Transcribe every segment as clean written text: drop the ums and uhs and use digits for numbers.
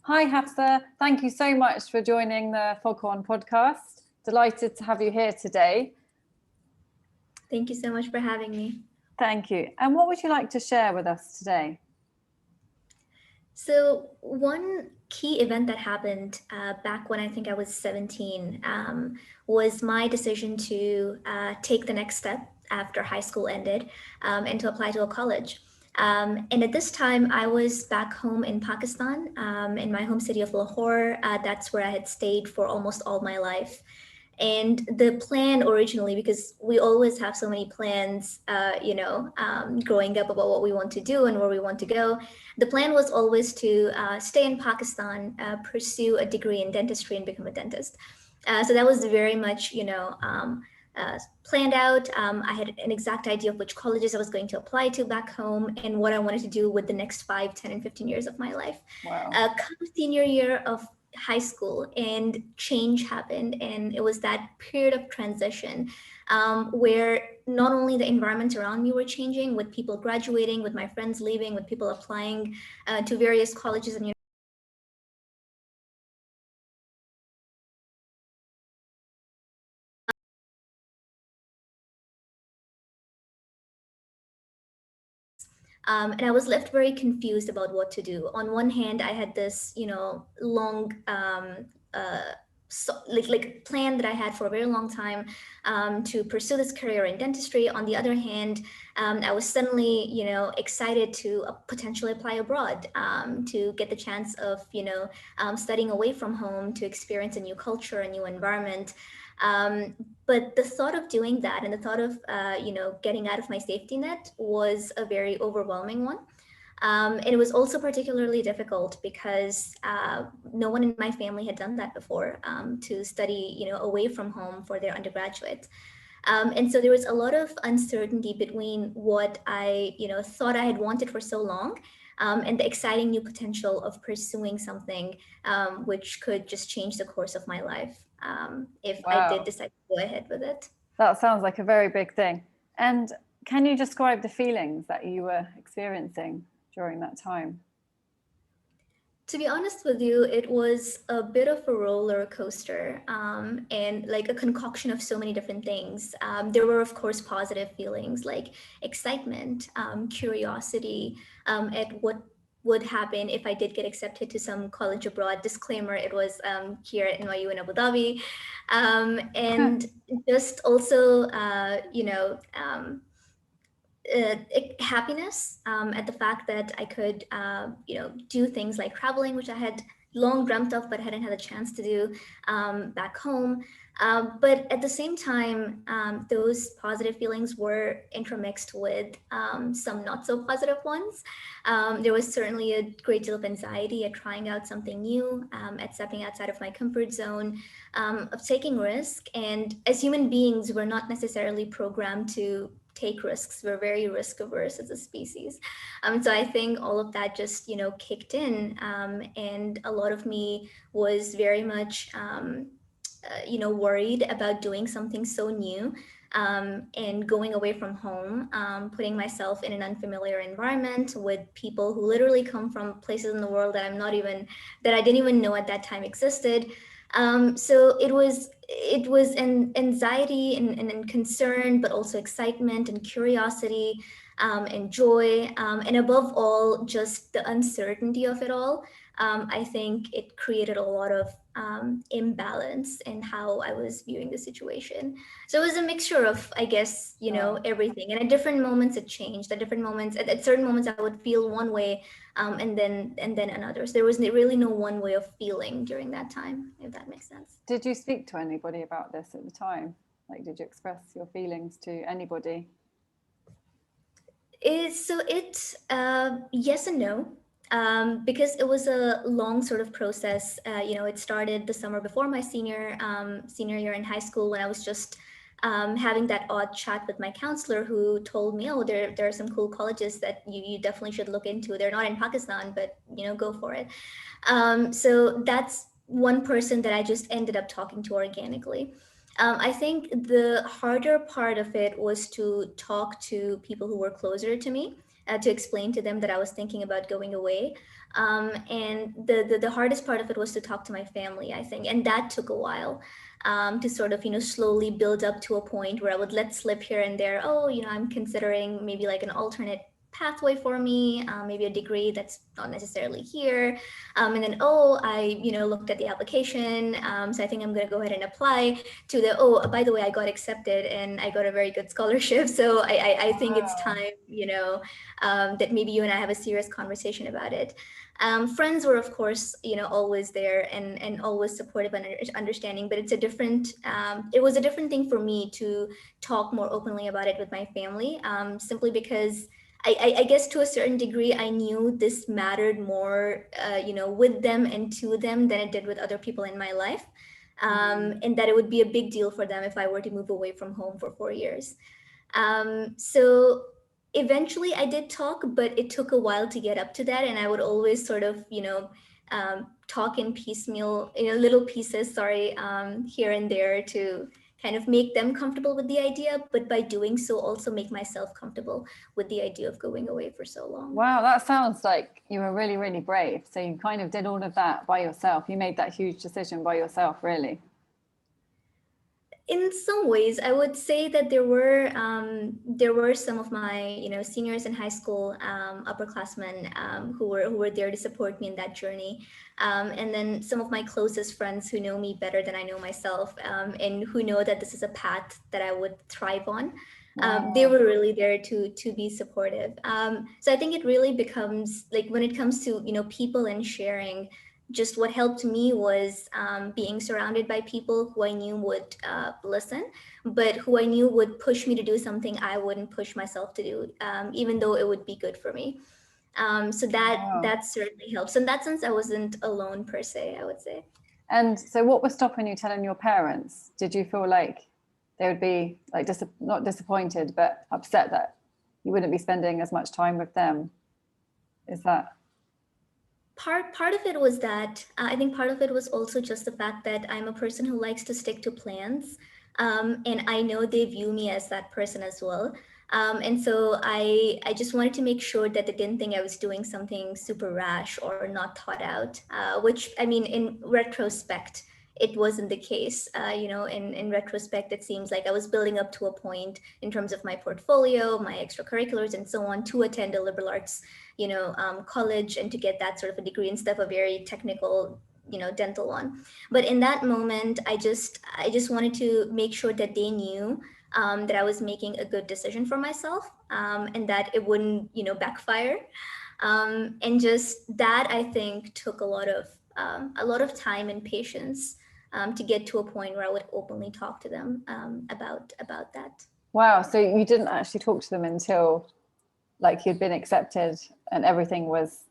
Hi, Hafsa. Thank you so much for joining the Foghorn Podcast. Delighted to have you here today. Thank you so much for having me. Thank you. And what would you like to share with us today? So one key event that happened back when I think I was 17 was my decision to take the next step after high school ended and to apply to a college. And at this time, I was back home in Pakistan, in my home city of Lahore. That's where I had stayed for almost all my life. And the plan originally, because we always have so many plans, growing up about what we want to do and where we want to go, the plan was always to stay in Pakistan, pursue a degree in dentistry and become a dentist. So that was very much, planned out. I had an exact idea of which colleges I was going to apply to back home and what I wanted to do with the next 5, 10, and 15 years of my life. Wow. Come senior year of high school and change happened, and it was that period of transition where not only the environment around me were changing, with people graduating, with my friends leaving, with people applying to various colleges and and I was left very confused about what to do. On one hand, I had this, long plan that I had for a very long time to pursue this career in dentistry. On the other hand, I was suddenly, excited to potentially apply abroad to get the chance of, studying away from home, to experience a new culture, a new environment. But the thought of doing that and the thought of, getting out of my safety net was a very overwhelming one. And it was also particularly difficult because no one in my family had done that before, to study, away from home for their undergraduate. And so there was a lot of uncertainty between what I, thought I had wanted for so long, and the exciting new potential of pursuing something which could just change the course of my life if I did Wow. decide to go ahead with it. That sounds like a very big thing. And can you describe the feelings that you were experiencing during that time? To be honest with you, it was a bit of a roller coaster, and like a concoction of so many different things. There were, of course, positive feelings like excitement, curiosity at what would happen if I did get accepted to some college abroad. Disclaimer, it was here at NYU in Abu Dhabi. And just also, happiness at the fact that I could, do things like traveling, which I had long dreamt of but hadn't had a chance to do back home. But at the same time, those positive feelings were intermixed with some not so positive ones. There was certainly a great deal of anxiety at trying out something new, at stepping outside of my comfort zone, of taking risk. And as human beings, we're not necessarily programmed to take risks. We're very risk averse as a species. So I think all of that just, kicked in. And a lot of me was very much, worried about doing something so new, and going away from home, putting myself in an unfamiliar environment with people who literally come from places in the world that I didn't even know at that time existed. So it was an anxiety and concern, but also excitement and curiosity, and joy, and above all, just the uncertainty of it all. I think it created a lot of imbalance in how I was viewing the situation. So it was a mixture of, I guess, everything. And at different moments, it changed. At different moments, at certain moments, I would feel one way, and then another. So there was really no one way of feeling during that time, if that makes sense. Did you speak to anybody about this at the time? Like, did you express your feelings to anybody? Yes and no. Because it was a long sort of process. It started the summer before my senior year in high school, when I was just having that odd chat with my counselor, who told me, "Oh, there are some cool colleges that you definitely should look into. They're not in Pakistan, but go for it." So that's one person that I just ended up talking to organically. I think the harder part of it was to talk to people who were closer to me, to explain to them that I was thinking about going away. And the hardest part of it was to talk to my family, I think, and that took a while. To sort of, slowly build up to a point where I would let slip here and there. Oh, I'm considering maybe like an alternate pathway for me, maybe a degree that's not necessarily here. And then, oh, I, looked at the application. So I think I'm going to go ahead and apply to the, oh, by the way, I got accepted and I got a very good scholarship. So I think it's time, that maybe you and I have a serious conversation about it. Friends were, of course, always there and always supportive and understanding, but it was a different thing for me to talk more openly about it with my family, simply because I guess to a certain degree, I knew this mattered more, with them and to them than it did with other people in my life. And that it would be a big deal for them if I were to move away from home for 4 years. So eventually I did talk, but it took a while to get up to that. And I would always sort of, talk in piecemeal, little pieces, here and there to kind of make them comfortable with the idea, but by doing so also make myself comfortable with the idea of going away for so long. Wow, that sounds like you were really, really brave. So you kind of did all of that by yourself. You made that huge decision by yourself, really. In some ways, I would say that there were some of my seniors in high school, upperclassmen, who were there to support me in that journey, and then some of my closest friends who know me better than I know myself, and who know that this is a path that I would thrive on. They were really there to be supportive. So I think it really becomes like when it comes to people and sharing. Just what helped me was being surrounded by people who I knew would listen, but who I knew would push me to do something I wouldn't push myself to do, even though it would be good for me. So that certainly helps. In that sense, I wasn't alone per se, I would say. And so what was stopping you telling your parents? Did you feel like they would be like not disappointed, but upset that you wouldn't be spending as much time with them? Is that... Part of it was that I think part of it was also just the fact that I'm a person who likes to stick to plans, and I know they view me as that person as well. And so I just wanted to make sure that they didn't think I was doing something super rash or not thought out, which I mean, in retrospect, it wasn't the case. In retrospect, it seems like I was building up to a point in terms of my portfolio, my extracurriculars, and so on to attend a liberal arts, college and to get that sort of a degree instead of a very technical, dental one. But in that moment, I just wanted to make sure that they knew that I was making a good decision for myself, and that it wouldn't, backfire. And just that, I think, took a lot of time and patience to get to a point where I would openly talk to them about that. Wow. So you didn't actually talk to them until like you'd been accepted and everything was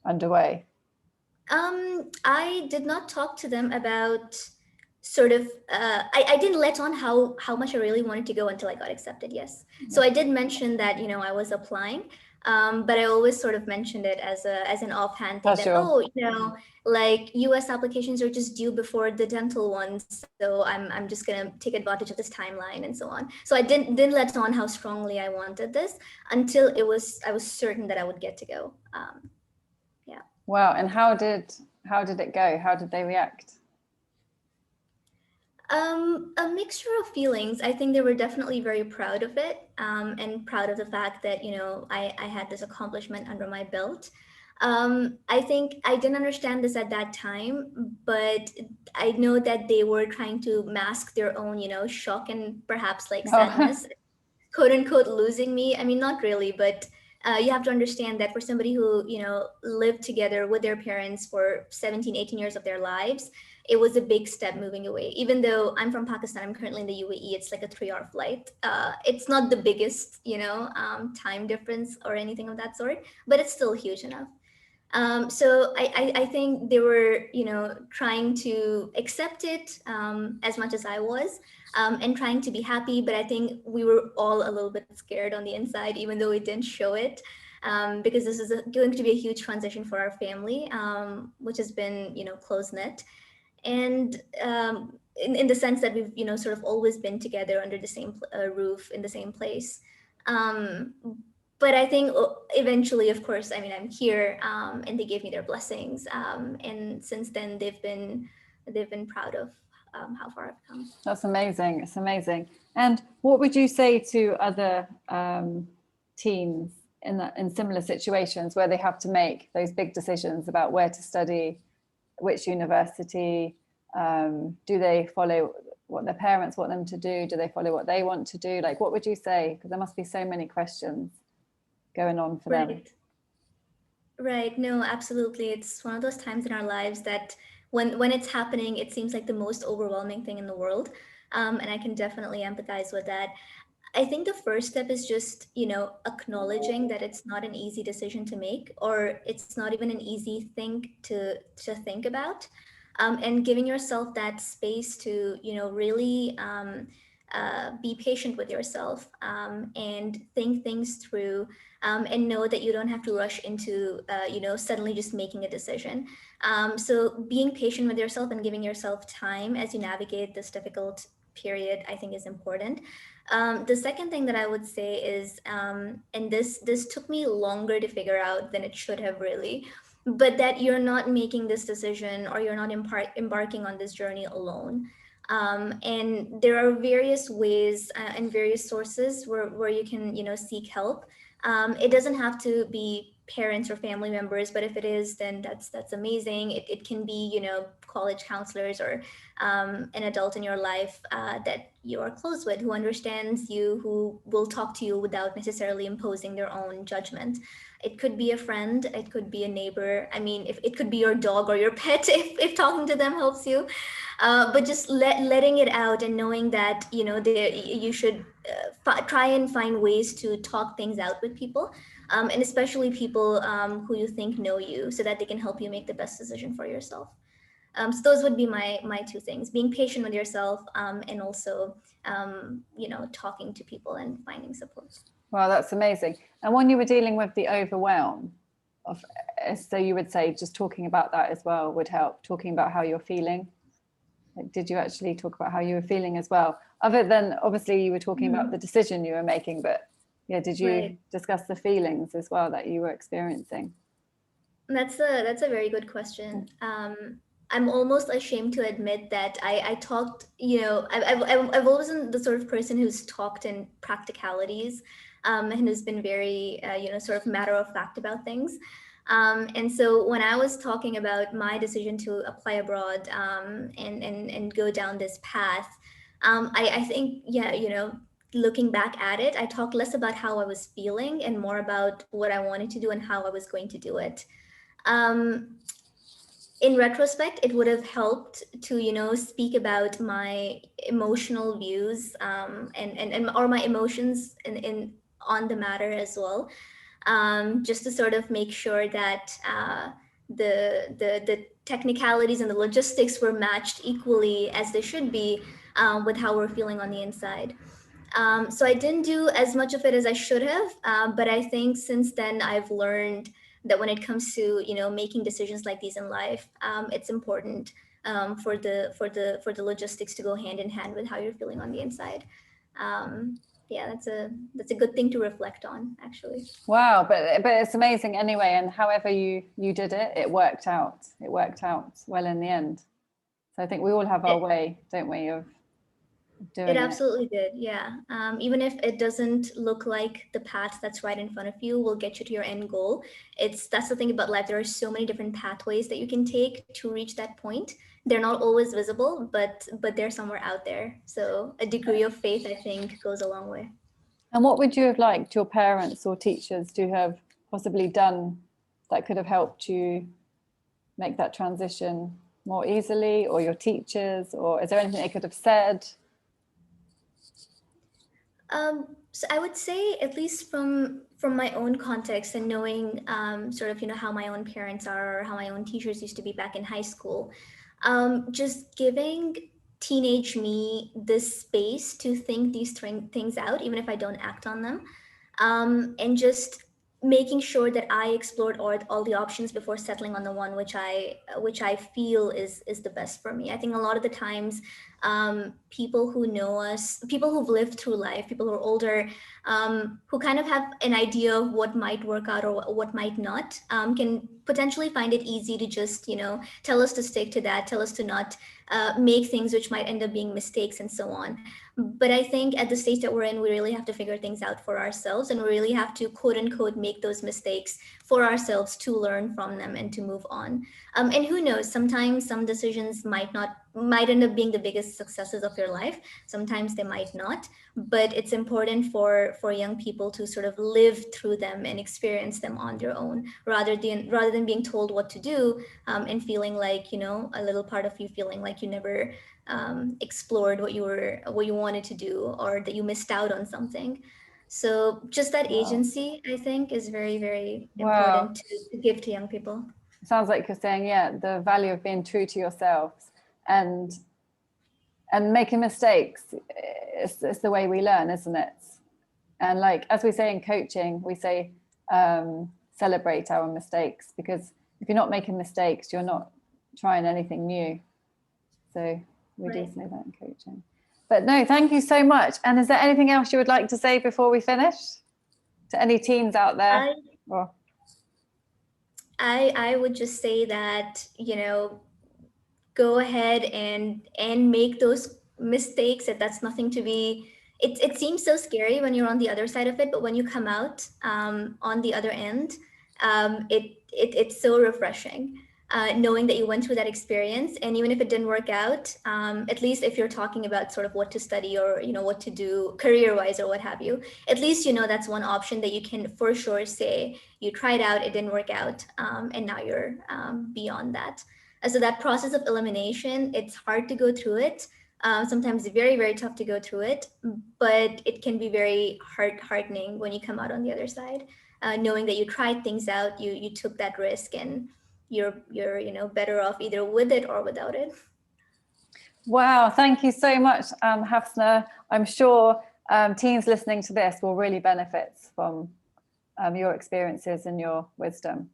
underway? I did not talk to them about sort of, I didn't let on how much I really wanted to go until I got accepted, yes. So I did mention that, I was applying, but I always sort of mentioned it as an offhand thing that, like US applications are just due before the dental ones. So I'm just gonna take advantage of this timeline and so on. So I didn't let on how strongly I wanted this until I was certain that I would get to go. Yeah. Wow. And how did it go? How did they react? A mixture of feelings. I think they were definitely very proud of it, and proud of the fact that, I had this accomplishment under my belt. I think I didn't understand this at that time, but I know that they were trying to mask their own, shock and perhaps like sadness, quote unquote, losing me. I mean, not really, but you have to understand that for somebody who, lived together with their parents for 17, 18 years of their lives, it was a big step moving away. Even though I'm from Pakistan, I'm currently in the UAE, it's like a 3-hour flight. It's not the biggest, time difference or anything of that sort, but it's still huge enough. So I think they were, trying to accept it as much as I was, and trying to be happy. But I think we were all a little bit scared on the inside, even though we didn't show it, because this is going to be a huge transition for our family, which has been, close knit. And in the sense that we've, sort of always been together under the same roof in the same place. but I think eventually, of course, I mean, I'm here, and they gave me their blessings. And since then, they've been proud of how far I've come. That's amazing. It's amazing. And what would you say to other teens in similar situations where they have to make those big decisions about where to study, which university? Do they follow what their parents want them to do? Do they follow what they want to do? Like, what would you say? Because there must be so many questions going on for them. Right. No, absolutely. It's one of those times in our lives that when it's happening, it seems like the most overwhelming thing in the world. And I can definitely empathize with that. I think the first step is just, acknowledging that it's not an easy decision to make, or it's not even an easy thing to think about, and giving yourself that space to, really be patient with yourself, and think things through, and know that you don't have to rush into, suddenly just making a decision. So being patient with yourself and giving yourself time as you navigate this difficult period, I think, is important. The second thing that I would say is, and this took me longer to figure out than it should have really, but that you're not making this decision, or you're not embarking on this journey alone. And there are various ways, and various sources where you can, seek help. It doesn't have to be parents or family members, but if it is, then that's amazing. It can be, college counselors, or an adult in your life that you are close with, who understands you, who will talk to you without necessarily imposing their own judgment. It could be a friend, it could be a neighbor. I mean, if it could be your dog or your pet, if talking to them helps you. But just letting it out, and knowing that, you should try and find ways to talk things out with people, and especially people who you think know you, so that they can help you make the best decision for yourself. So those would be my two things: being patient with yourself, and also, talking to people and finding support. Wow, that's amazing. And when you were dealing with the overwhelm of, so you would say just talking about that as well would help, talking about how you're feeling. Like, did you actually talk about how you were feeling as well? Other than, obviously, you were talking about the decision you were making, but yeah, did you discuss the feelings as well that you were experiencing? That's a very good question. I'm almost ashamed to admit that I talked, I've always been the sort of person who's talked in practicalities, and who's been very, sort of matter of fact about things. And so when I was talking about my decision to apply abroad, and go down this path, I think, looking back at it, I talked less about how I was feeling and more about what I wanted to do and how I was going to do it. In retrospect, it would have helped to, speak about my emotional views, and or my emotions in on the matter as well, just to sort of make sure that the technicalities and the logistics were matched equally as they should be, with how we're feeling on the inside. So I didn't do as much of it as I should have, but I think since then I've learned that when it comes to making decisions like these in life, it's important, for the logistics to go hand in hand with how you're feeling on the inside. Yeah, that's a good thing to reflect on, actually. Wow, but it's amazing anyway. And however you did it, it worked out. It worked out well in the end. So I think we all have our way, don't we, of doing it absolutely did, yeah. Even if it doesn't look like the path that's right in front of you will get you to your end goal, that's the thing about life. There are so many different pathways that you can take to reach that point. They're not always visible, but they're somewhere out there. So a degree of faith, I think, goes a long way. And what would you have liked your parents or teachers to have possibly done that could have helped you make that transition more easily, or your teachers, or is there anything they could have said? So I would say, at least from my own context, and knowing, sort of, how my own parents are, or how my own teachers used to be back in high school, just giving teenage me this space to think these things out, even if I don't act on them, and just making sure that I explored all the options before settling on the one which I feel is the best for me. I think a lot of the times, people who know us, people who've lived through life, people who are older, who kind of have an idea of what might work out or what might not, can potentially find it easy to just, tell us to stick to that, tell us to not make things which might end up being mistakes and so on. But I think at the stage that we're in, we really have to figure things out for ourselves, and we really have to quote unquote make those mistakes for ourselves to learn from them and to move on. And who knows, sometimes some decisions might end up being the biggest successes of your life. Sometimes they might not, but it's important for young people to sort of live through them and experience them on their own, rather than being told what to do, and feeling like, a little part of you feeling like you never explored what you wanted to do, or that you missed out on something. So just that agency, I think, is very, very important to give to young people. Sounds like you're saying, the value of being true to yourselves and making mistakes. It's the way we learn, isn't it? And like, as we say in coaching, we say celebrate our mistakes, because if you're not making mistakes, you're not trying anything new. So we do say that in coaching. But no, thank you so much. And is there anything else you would like to say before we finish to any teens out there? I would just say that, go ahead and make those mistakes. That's nothing to be, it seems so scary when you're on the other side of it, but when you come out on the other end, it's so refreshing. Knowing that you went through that experience, and even if it didn't work out, at least if you're talking about sort of what to study or what to do career-wise or what have you, at least that's one option that you can for sure say you tried out, it didn't work out, and now you're beyond that. So that process of elimination, it's hard to go through it. Sometimes very, very tough to go through it, but it can be very heartening when you come out on the other side, knowing that you tried things out, you took that risk, and you're better off either with it or without it. Wow, thank you so much, Hafsa. I'm sure teens listening to this will really benefit from your experiences and your wisdom,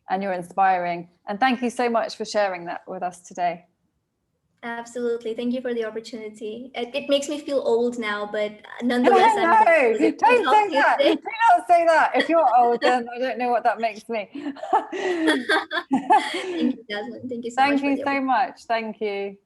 and you're inspiring. And thank you so much for sharing that with us today. Absolutely. Thank you for the opportunity. It makes me feel old now, but nonetheless, don't say that. Do not say that. If you're old, then I don't know what that makes me. Thank you, Jasmine. Thank you so much. Thank you so much. Thank you.